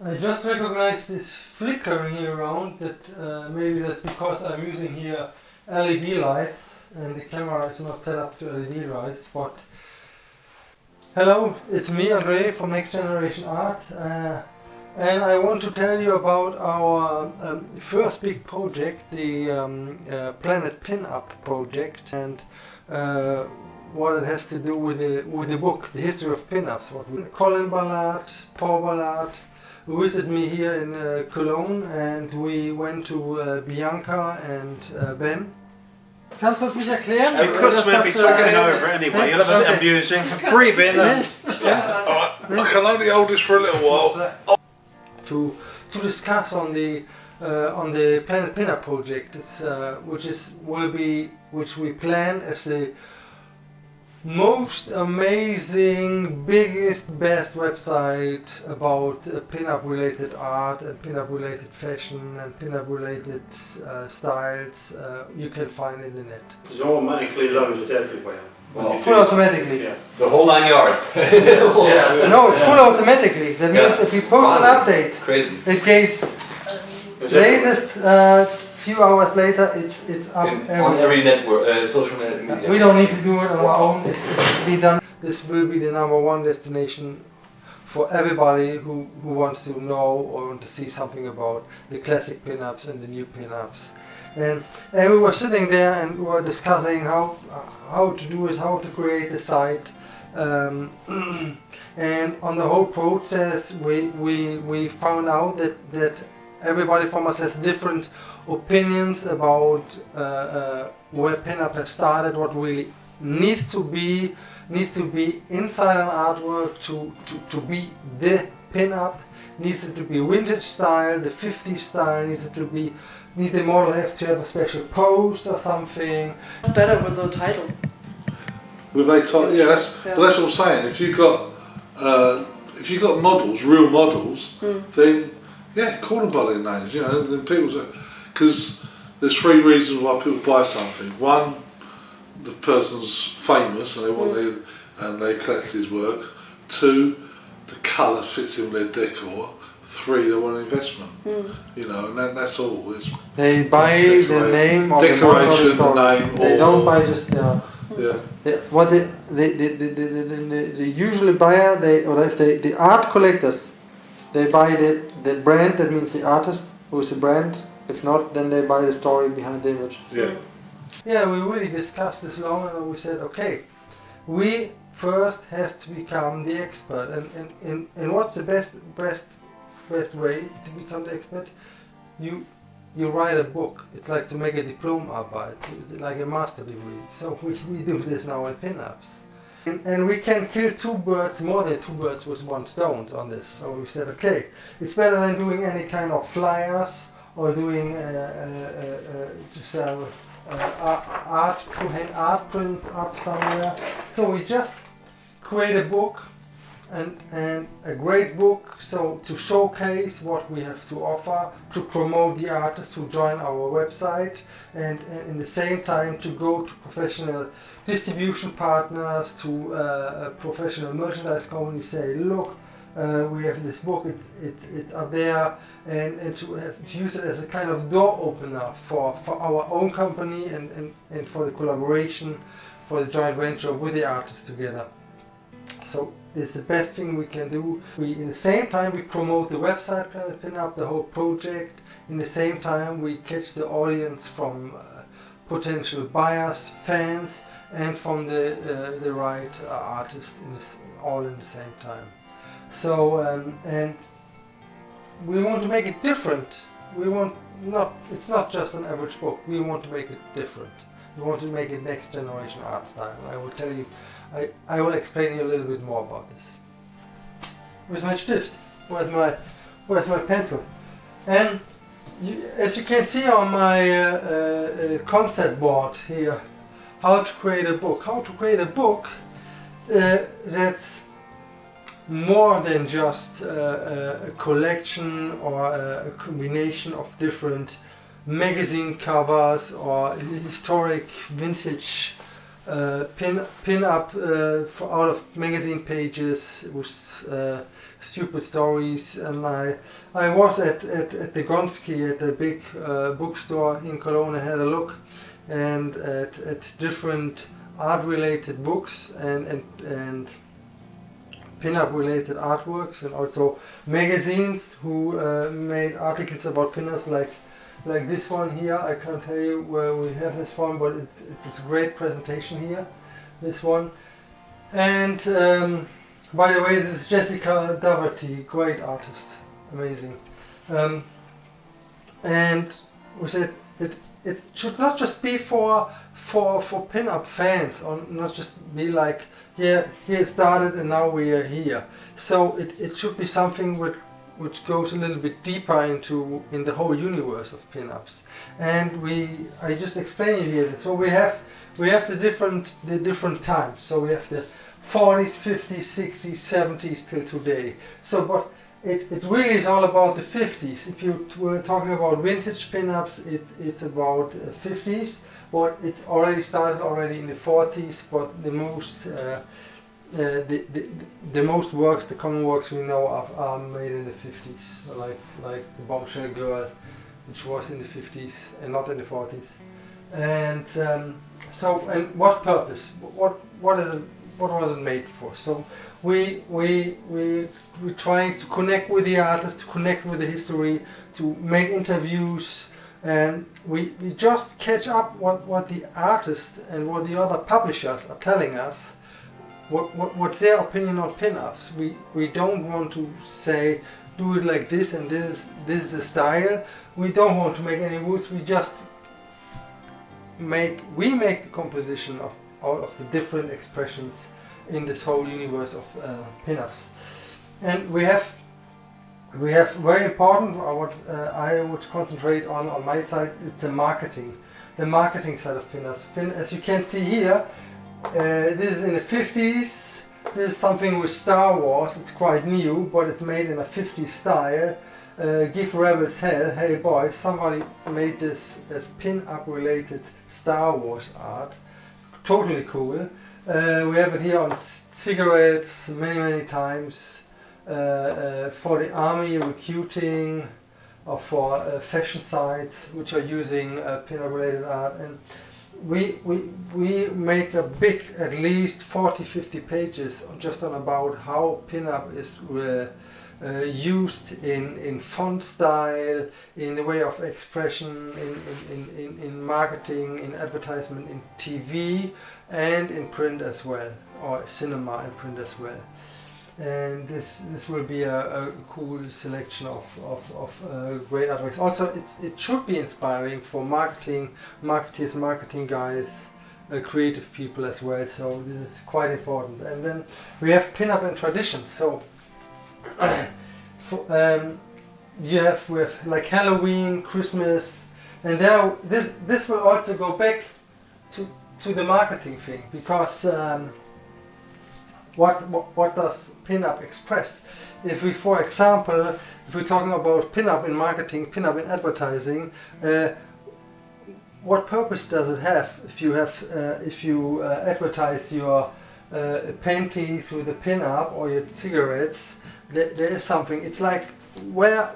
I just recognized this flicker here around. That maybe that's because I'm using here LED lights and the camera is not set up to LED lights. But hello, it's me, Andre, from Next Generation Art, and I want to tell you about our first big project, the Planet Pinup project, and what it has to do with the book, The History of Pinups. Colin Ballard, Paul Ballard visited me here in Cologne, and we went to Bianca and Ben. Kannst du mich erklären? Of course, we'll be talking over it anyway. You'll have a bit of music. Breathe in. I can only hold this for a little while. To discuss on the Planet Pinup project, which we plan as the most amazing, biggest, best website about pin-up related art and pin-up related fashion and pin-up related styles you can find in the net. It's automatically loaded everywhere. Well, full automatically. Yeah. The whole 9 yards. Yeah. No, it's full automatically. That means if we post an update, Crazy. it goes latest few hours later, it's up on every network, social media. We don't need to do it on our own. It's be done. This will be the #1 destination for everybody who wants to know or want to see something about the classic pinups and the new pinups. And we were sitting there and we were discussing how to do it, how to create the site. And on the whole process, we found out that everybody from us has different opinions about where pinup has started, what really needs to be inside an artwork to be the pinup. Needs it to be vintage style, the 50s style, needs the model have to have a special pose or something. It's better with the title. But that's what I'm saying. If you've got models, real models, then yeah, call them by their names. You know, then people say, because there's 3 reasons why people buy something. 1, the person's famous and they want they collect his work. 2, the colour fits in their decor. 3, they want an investment. You know, and that's all. They buy the name or the decoration, the name. They don't buy just Yeah. What the usually buyer the art collectors, they buy the brand, that means the artist who is the brand. If not, then they buy the story behind the image. Yeah. Yeah, we really discussed this long, and we said, okay, we first has to become the expert, and what's the best way to become the expert? You write a book. It's like to make a Diplomarbeit. It's like a master degree. So we do this now in pinups. And we can kill more than two birds with one stone on this. So we said, okay, it's better than doing any kind of flyers or doing to sell to hang art prints up somewhere. So we just create a book and a great book, so to showcase what we have to offer, to promote the artists who join our website, and in the same time to go to professional distribution partners, to professional merchandise companies, say, look, we have this book, it's up there, and to use it as a kind of door opener for our own company and for the collaboration, for the joint venture with the artists together. So it's the best thing we can do. In the same time we promote the website Planet Pinup, the whole project. In the same time we catch the audience from potential buyers, fans, and from the right artists all in the same time. So and we want to make it different. It's not just an average book. We want to make it different. We want to make it next generation art style. I will tell you. I will explain you a little bit more about this. Where's my stift? Where's my pencil? And as you can see on my concept board here, how to create a book. How to create a book that's more than just a collection or a combination of different magazine covers or historic vintage pin up out of magazine pages with stupid stories. And I was at the Gonski, at the big bookstore in Cologne. I had a look and at different art related books and pin-up related artworks, and also magazines who made articles about pin-ups, like this one here. I can't tell you where we have this from, but it's a great presentation here, this one. And by the way, this is Jessica Daverty, great artist, amazing. And we said it should not just be for pin-up fans, or not just be like, here it started and now we are here. So it should be something which goes a little bit deeper in the whole universe of pin-ups. And I just explained here. So we have the different times. So we have the 40s, 50s, 60s, 70s till today. So but it really is all about the 50s. If you were talking about vintage pin-ups, it's about 50s. But it's already started already in the 40s. But the most works, the common works we know of, are made in the 50s, like the Bombshell Girl, which was in the 50s and not in the 40s. And so, and what purpose? What was it made for? So we trying to connect with the artist, to connect with the history, to make interviews, and we just catch up what the artist and what the other publishers are telling us. What's their opinion on pin-ups? We don't want to say do it like this and this is the style. We don't want to make any rules. We just make the composition of all of the different expressions in this whole universe of pin-ups. And we have very important, what I would concentrate on my side. It's the marketing side of pin-ups. As you can see here. This is in the 50s. This is something with Star Wars. It's quite new, but it's made in a 50s style. Give Rebels hell. Hey boys, somebody made this as pin-up related Star Wars art. Totally cool. We have it here on cigarettes many times. For the army recruiting, or for fashion sites which are using pin-up related art. And we make a big, at least 40-50 pages just on about how pin-up is used in font style, in the way of expression, in marketing, in advertisement, in TV, and in print as well, or cinema and print as well. And this will be a cool selection of great artworks. Also, it should be inspiring for marketers, marketing guys, creative people as well. So this is quite important. And then we have pin-up and traditions. So we have like Halloween, Christmas, and there this will also go back to the marketing thing, because. What does pin-up express? If we, for example, if we're talking about pin-up in marketing, pin-up in advertising, what purpose does it have if you advertise your panties with a pin-up or your cigarettes? There is something. It's like where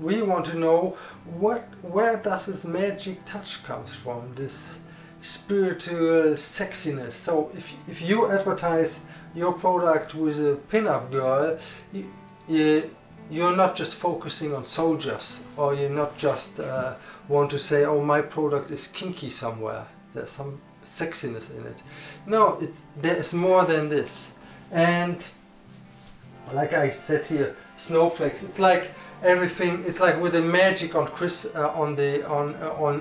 we want to know where does this magic touch comes from, this spiritual sexiness. So if you advertise your product with a pin-up girl, you're not just focusing on soldiers, or you're not just want to say, oh, my product is kinky somewhere, there's some sexiness in it. No, there's more than this. And like I said here, snowflakes, it's like everything, it's like with the magic on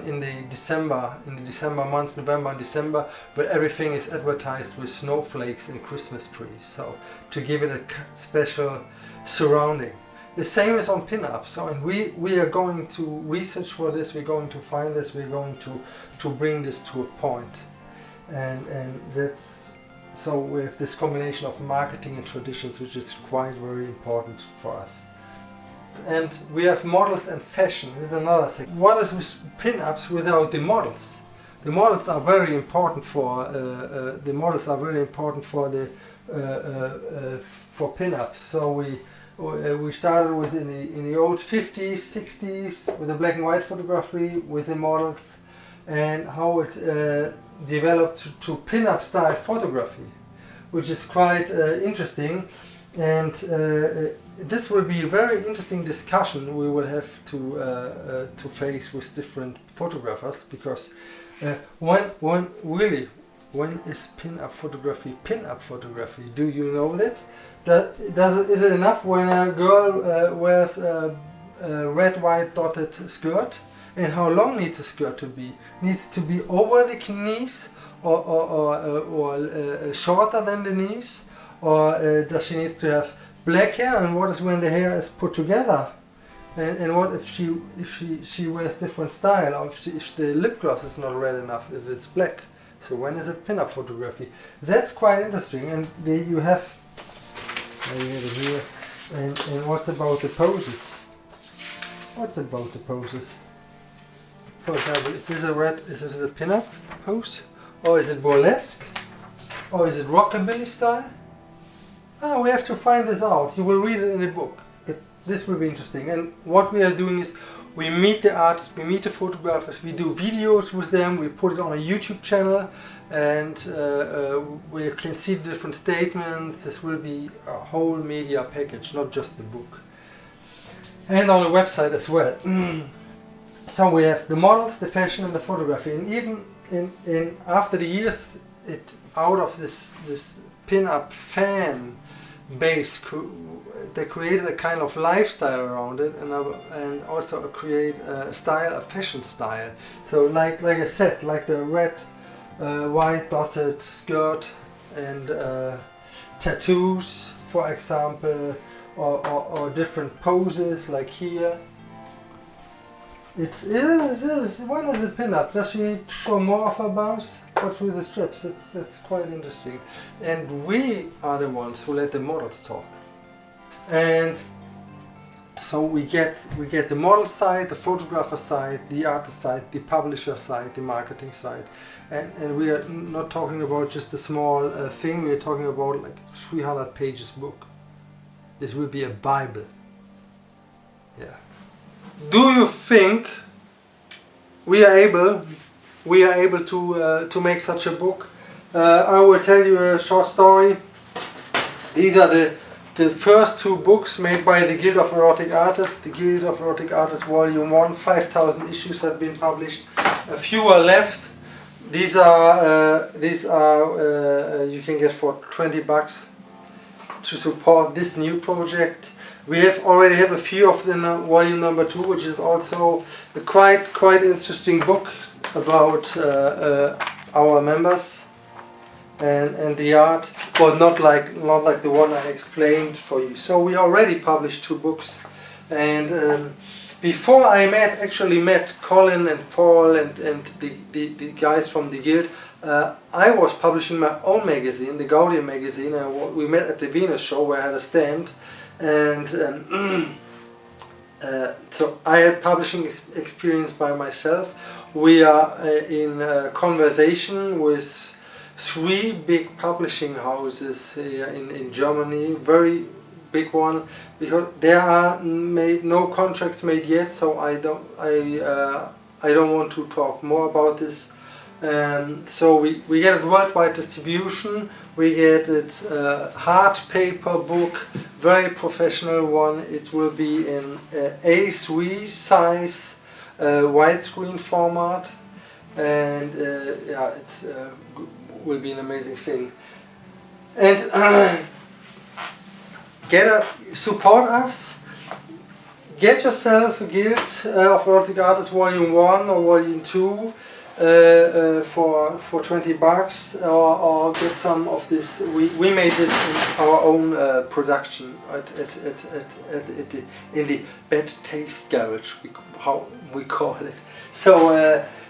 in the December months, November and December, but everything is advertised with snowflakes and Christmas trees, so to give it a special surrounding. The same is on pin-ups. So, and we are going to research for this, we're going to find this, we're going to bring this to a point. And that's, so we have this combination of marketing and traditions, which is quite very important for us. And we have models and fashion. This is another thing. What is with pin-ups without the models? The models are very important for for pin-ups. So We started with in the old 50s, 60s with the black and white photography with the models, and how it developed to pin-up style photography, which is quite interesting. And this will be a very interesting discussion we will have to face with different photographers, because when is pin-up photography pin-up photography? Do you know that? Is it enough when a girl wears a red, white dotted skirt? And how long needs a skirt to be? Needs to be over the knees or shorter than the knees? Or does she need to have black hair? And what is when the hair is put together? And what if she wears different style, or if the lip gloss is not red enough, if it's black? So when is it pin-up photography? That's quite interesting. And you have here. And what's about the poses? What's about the poses? For example, if this is a pin-up pose, or is it burlesque, or is it rockabilly style? We have to find this out. You will read it in the book. This will be interesting. And what we are doing is we meet the artists, we meet the photographers, we do videos with them, we put it on a YouTube channel, and we can see the different statements. This will be a whole media package, not just the book. And on the website as well. So we have the models, the fashion, and the photography. And even in after the years, out of this pin-up fan base, they created a kind of lifestyle around it, and also create a style, a fashion style. So like I said, like the red, white dotted skirt and tattoos, for example, or different poses like here. When is it pin-up? Does she need to show more of her bums? Or through the strips? That's quite interesting. And we are the ones who let the models talk. And so we get the model side, the photographer side, the artist side, the publisher side, the marketing side. And we are not talking about just a small thing, we are talking about like 300 pages book. This will be a Bible. Yeah. Do you think we are able to make such a book? I will tell you a short story. These are the first two books made by the Guild of Erotic Artists. The Guild of Erotic Artists Volume 1, 5,000 issues have been published. A few are left. These are you can get for $20 to support this new project. We already have a few of them in volume number 2, which is also a quite interesting book about our members and the art, but not like the one I explained for you. So we already published 2 books, and before I actually met Colin and Paul and the guys from the guild, I was publishing my own magazine, the Gaudium magazine, and we met at the Venus show where I had a stand. And so I had publishing experience by myself. We are in conversation with 3 big publishing houses here in Germany, very big one, because there are no contracts made yet, so I don't want to talk more about this. So we get a worldwide distribution. We get it hard paper book, very professional one. It will be in A3 size, widescreen format, and yeah, it's will be an amazing thing. And support us. Get yourself a Guild of Erotic Artists Volume 1 or Volume 2. For $20, or get some of this. We made this in our own production in the Bad Taste Garage, how we call it. So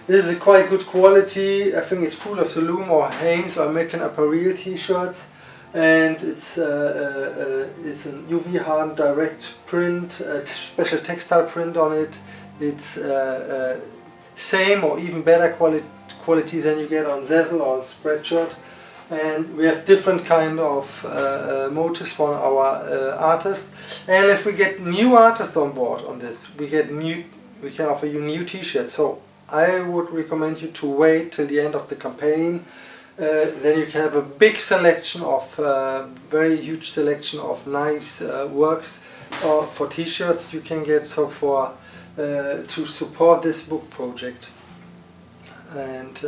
this is a quite good quality. I think it's Food of the Loom or Hanes or American Apparel t-shirts, and it's an UV hardened direct print, special textile print on it. It's same or even better quality than you get on Zazzle or Spreadshirt, and we have different kind of motifs for our artists. And if we get new artists on board on this, we can offer you new T-shirts. So I would recommend you to wait till the end of the campaign. Then you can have a big selection of, very huge selection of nice works for T-shirts you can get. So for to support this book project, and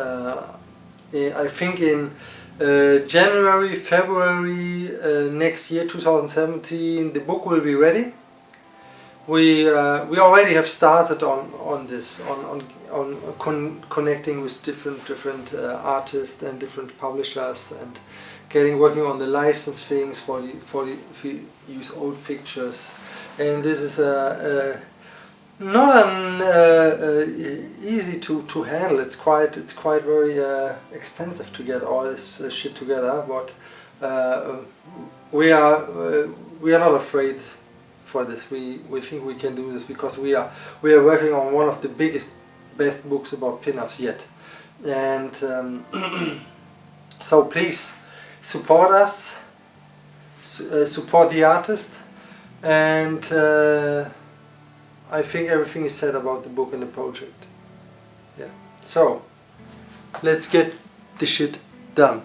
I think in January, February next year, 2017, the book will be ready. We already have started on this, on connecting with different artists and different publishers, and working on the license things for if you use old pictures. And this is not easy to handle. It's quite very expensive to get all this shit together. But we are not afraid for this. We think we can do this because we are working on one of the best books about pinups yet. And so please support us, support the artist, and I think everything is said about the book and the project. Yeah. So let's get the shit done.